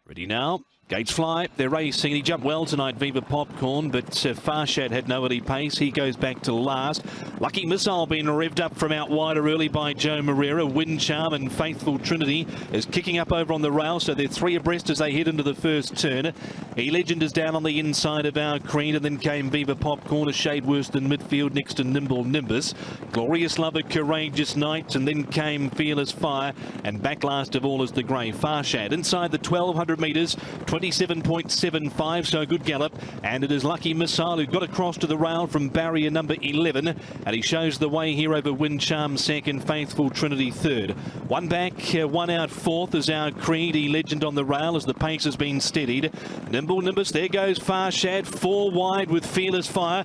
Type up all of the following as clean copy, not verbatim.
Ready now. Gates fly, they're racing. He jumped well tonight, Viva Popcorn, but Farshad had no early pace. He goes back to last. Lucky Missile being revved up from out wider early by Joe Moreira. Wind Charm and Faithful Trinity is kicking up over on the rail, so they're three abreast as they head into the first turn. E-Legend is down on the inside of Our Creed, and then came Viva Popcorn, a shade worse than midfield next to Nimble Nimbus. Glorious Lover, Courageous Knight, and then came Fearless Fire, and back last of all is the grey Farshad. Inside the 1200 metres, 27.75, so a good gallop, and it is Lucky Missile who got across to the rail from barrier number 11, and he shows the way here over Wind Charm second, Faithful Trinity third. One back, one out fourth is Our Creed. E-Legend on the rail as the pace has been steadied. Nimble Nimbus, there goes Farshad, four wide with Fearless Fire,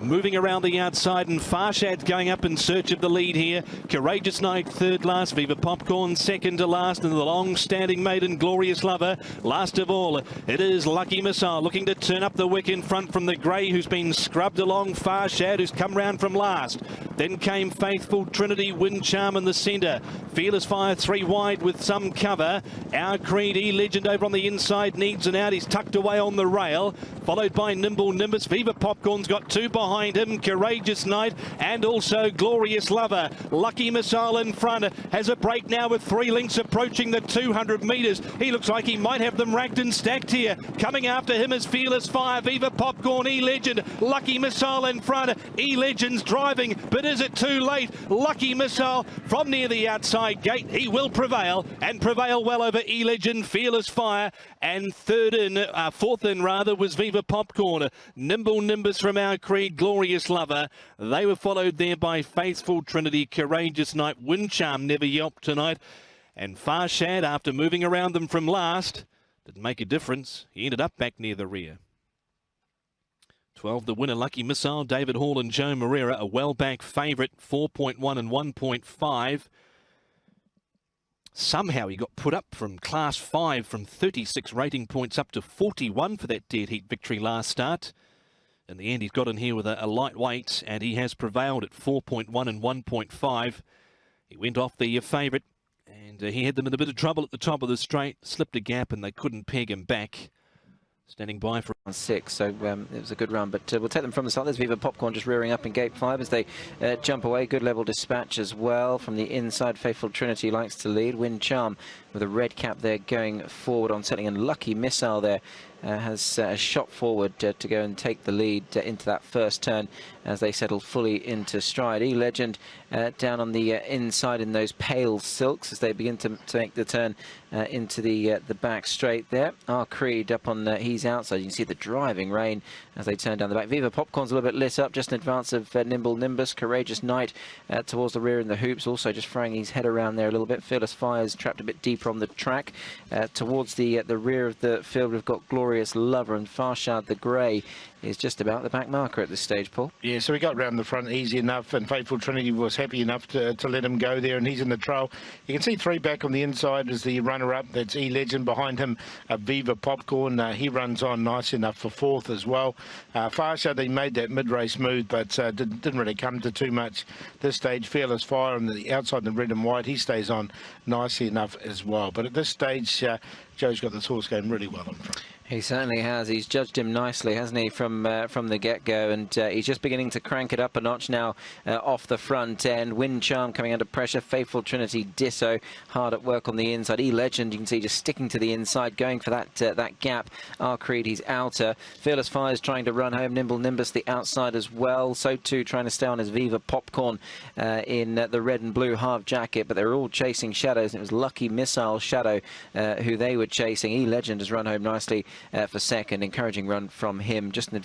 moving around the outside, and Farshad's going up in search of the lead here. Courageous Knight third last, Viva Popcorn second to last, and the long-standing maiden Glorious Lover last of all. It is Lucky Missile looking to turn up the wick in front from the grey, who's been scrubbed along. Farshad, who's come round from last. Then came Faithful Trinity, Wind Charm in the centre. Fearless Fire three wide with some cover. Our Creed, E-Legend over on the inside, needs an out. He's tucked away on the rail, followed by Nimble Nimbus. Viva Popcorn's got two behind him, Courageous Knight and also Glorious Lover. Lucky Missile in front, has a break now with 3 lengths approaching the 200 metres. He looks like he might have them racked and stacked here. Coming after him is Fearless Fire, Viva Popcorn, E-Legend, Lucky Missile in front. E-Legend's driving, but is it too late? Lucky Missile from near the outside gate. He will prevail, and prevail well over E-Legend, Fearless Fire, and fourth in rather was Viva Popcorn. Nimble Nimbus from Our Creed, Glorious Lover. They were followed there by Faithful Trinity, Courageous Knight. Wind Charm never yelped tonight, and Farshad, after moving around them from last, didn't make a difference. He ended up back near the rear. 12 the winner, Lucky Missile, David Hall and Joe Moreira, a well-back favourite, 4.1 and 1.5. Somehow he got put up from Class 5 from 36 rating points up to 41 for that dead heat victory last start. In the end, he's got in here with a lightweight, and he has prevailed at 4.1 and 1.5. He went off the favourite, and he had them in a bit of trouble at the top of the straight, slipped a gap, and they couldn't peg him back. Standing by for 6, so it was a good run, but we'll take them from the start. There's Viva Popcorn just rearing up in gate 5 as they jump away. Good level dispatch as well from the inside. Faithful Trinity likes to lead. Wind Charm with a red cap there going forward on settling, and Lucky Missile there has shot forward to go and take the lead into that first turn as they settle fully into stride. E-Legend down on the inside in those pale silks as they begin to make the turn into the back straight there. Our Creed up on he's outside. You can see the driving rain as they turn down the back. Viva Popcorn's a little bit lit up just in advance of Nimble Nimbus. Courageous Knight towards the rear in the hoops, also just throwing his head around there a little bit. Fearless Fire's trapped a bit deeper on the track. Towards the rear of the field, we've got Glorious Lover, and Farshad the grey is just about the back marker at this stage, Paul. Yeah, so he got round the front easy enough, and Faithful Trinity was happy enough to let him go there, and he's in the trail. You can see 3 back on the inside as the runner-up. That's E-Legend. Behind him, Viva Popcorn. He runs on nice enough for 4th as well. Farshad, they made that mid-race move, but didn't really come to too much this stage. Fearless Fire on the outside in the red and white. He stays on nicely enough as well. But at this stage, Joe's got this horse going really well in front. He certainly has. He's judged him nicely, hasn't he, from the get-go, and he's just beginning to crank it up a notch now off the front end. Wind Charm coming under pressure. Faithful Trinity ditto, hard at work on the inside. E-Legend, you can see just sticking to the inside, going for that gap. Our Creed, he's outer. Fearless Fire's trying to run home. Nimble Nimbus the outside as well. So too trying to stay on his Viva Popcorn in the red and blue half jacket, but they're all chasing shadows, and it was Lucky Missile Shadow who they were chasing. E-Legend has run home nicely for second. Encouraging run from him, just in